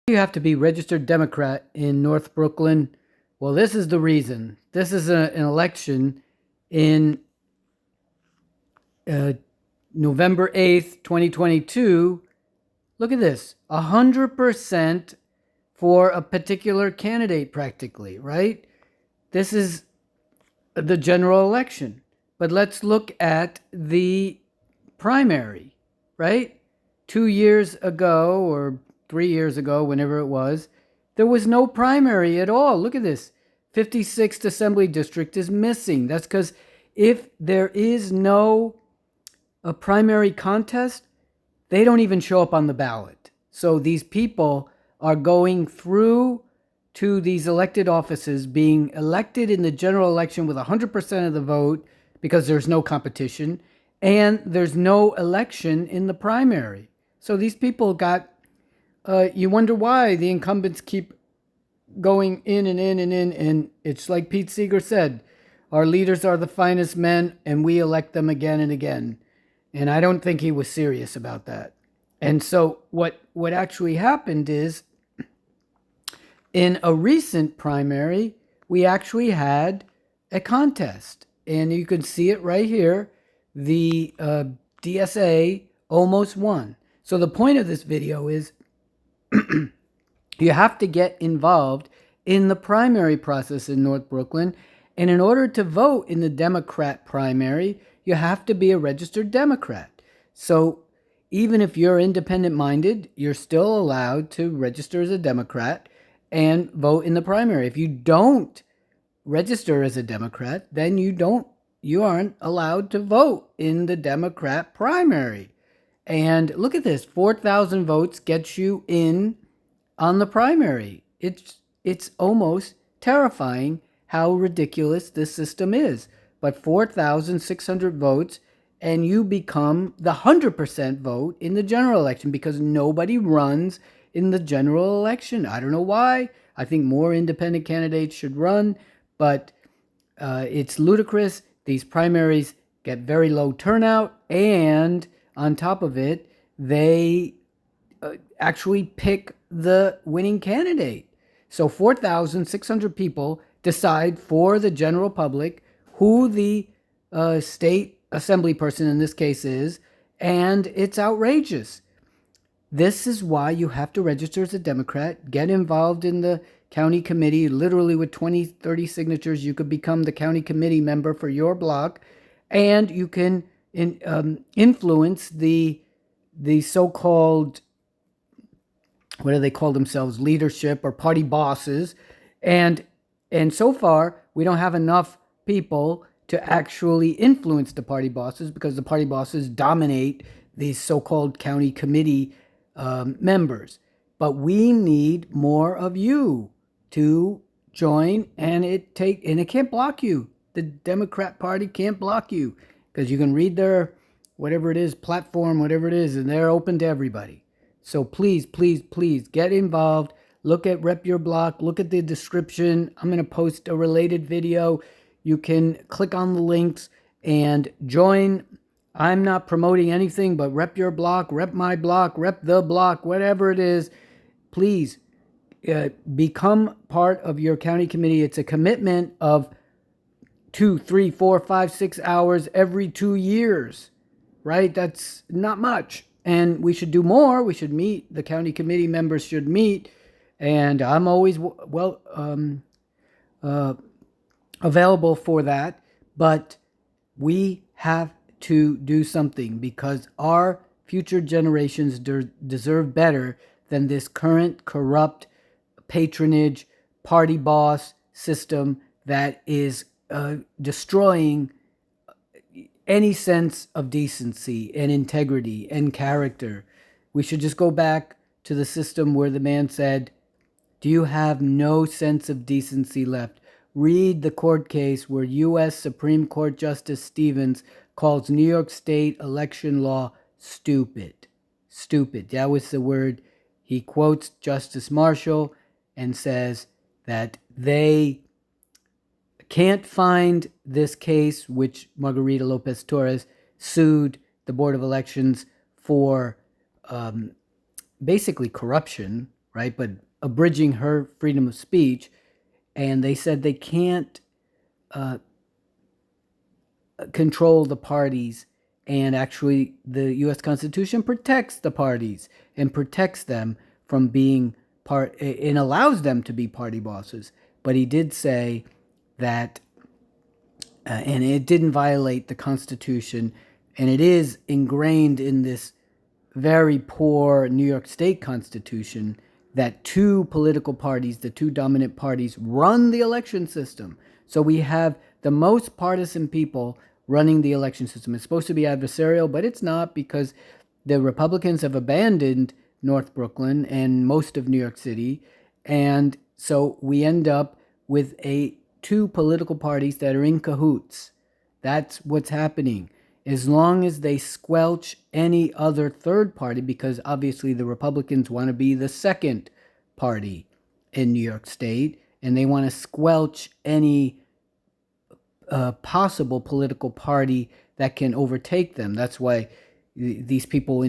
You have to be registered Democrat in North Brooklyn. Well, this is the reason. This is an election in November 8th, 2022. Look at this, 100% for a particular candidate practically, right? This is the general election. But let's look at the primary, right? 2 years ago or 3 years ago, whenever it was, there was no primary at all. Look at this. 56th Assembly District is missing. That's because if there is no a primary contest, they don't even show up on the ballot. So these people are going through to these elected offices, being elected in the general election with 100% of the vote because there's no competition, and there's no election in the primary. So these people got, you wonder why the incumbents keep going in and in and in. And it's like Pete Seeger said, our leaders are the finest men and we elect them again and again. And I don't think he was serious about that. And so what actually happened is in a recent primary, we actually had a contest. And you can see it right here. The DSA almost won. So the point of this video is you have to get involved in the primary process in North Brooklyn. And in order to vote in the Democrat primary, you have to be a registered Democrat. So even if you're independent minded, you're still allowed to register as a Democrat and vote in the primary. If you don't register as a Democrat, then you aren't allowed to vote in the Democrat primary. And look at this, 4,000 votes gets you in on the primary. It's almost terrifying how ridiculous this system is. But 4,600 votes and you become the 100% vote in the general election because nobody runs in the general election. I don't know why. I think more independent candidates should run, but it's ludicrous. These primaries get very low turnout, and on top of it, they actually pick the winning candidate. So 4,600 people decide for the general public who the state assembly person in this case is, and it's outrageous. This is why you have to register as a Democrat, get involved in the county committee. Literally with 20, 30 signatures, you could become the county committee member for your block, and you can influence the so-called, what do they call themselves, leadership or party bosses. And so far, we don't have enough people to actually influence the party bosses because the party bosses dominate these so-called county committee members. But we need more of you to join, and it can't block you. The Democrat Party can't block you because you can read their whatever it is, platform, whatever it is, and they're open to everybody. So please, please, please get involved. Look at Rep Your Block. Look at the description. I'm going to post a related video. You can click on the links and join. I'm not promoting anything but Rep Your Block, Rep My Block, Rep The Block, whatever it is. Please become part of your county committee. It's a commitment of 2, 3, 4, 5, 6 hours every 2 years, right? That's not much. And we should do more. We should meet. The county committee members should meet. And I'm always available for that. But we have to do something because our future generations deserve better than this current corrupt patronage party boss system that is destroying any sense of decency and integrity and character. We should just go back to the system where the man said, do you have no sense of decency left? Read the court case where U.S. Supreme Court Justice Stevens calls New York State election law stupid. Stupid. That was the word. He quotes Justice Marshall and says that they can't find this case, which Margarita Lopez Torres sued the Board of Elections for basically corruption, right? But abridging her freedom of speech. And they said they can't control the parties. And actually, the U.S. Constitution protects the parties and protects them from being and allows them to be party bosses. But he did say that, and it didn't violate the Constitution, and it is ingrained in this very poor New York State Constitution that two political parties, the two dominant parties, run the election system. So we have the most partisan people running the election system. It's supposed to be adversarial, but it's not, because the Republicans have abandoned North Brooklyn and most of New York City. And so we end up with two political parties that are in cahoots. That's what's happening. As long as they squelch any other third party, because obviously the Republicans want to be the second party in New York State, and they want to squelch any possible political party that can overtake them. That's why these people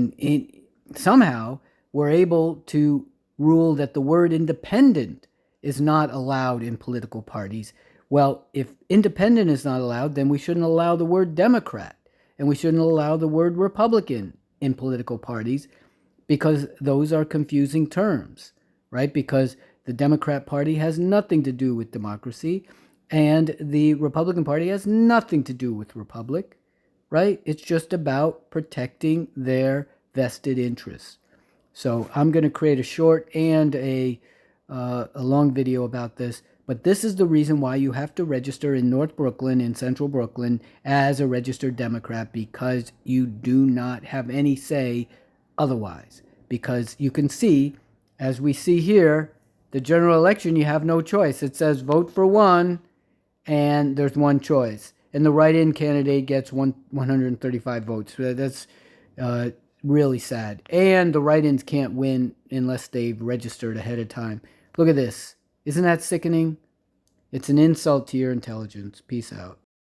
somehow were able to rule that the word independent is not allowed in political parties. Well, if independent is not allowed, then we shouldn't allow the word Democrat, and we shouldn't allow the word Republican in political parties, because those are confusing terms, right? Because the Democrat Party has nothing to do with democracy, and the Republican Party has nothing to do with republic, right? It's just about protecting their vested interests. So I'm going to create a short and a long video about this. But this is the reason why you have to register in North Brooklyn, in Central Brooklyn, as a registered Democrat, because you do not have any say otherwise. Because you can see, as we see here, the general election, you have no choice. It says vote for one, and there's one choice. And the write-in candidate gets 135 votes. That's really sad. And the write-ins can't win unless they've registered ahead of time. Look at this. Isn't that sickening? It's an insult to your intelligence. Peace out.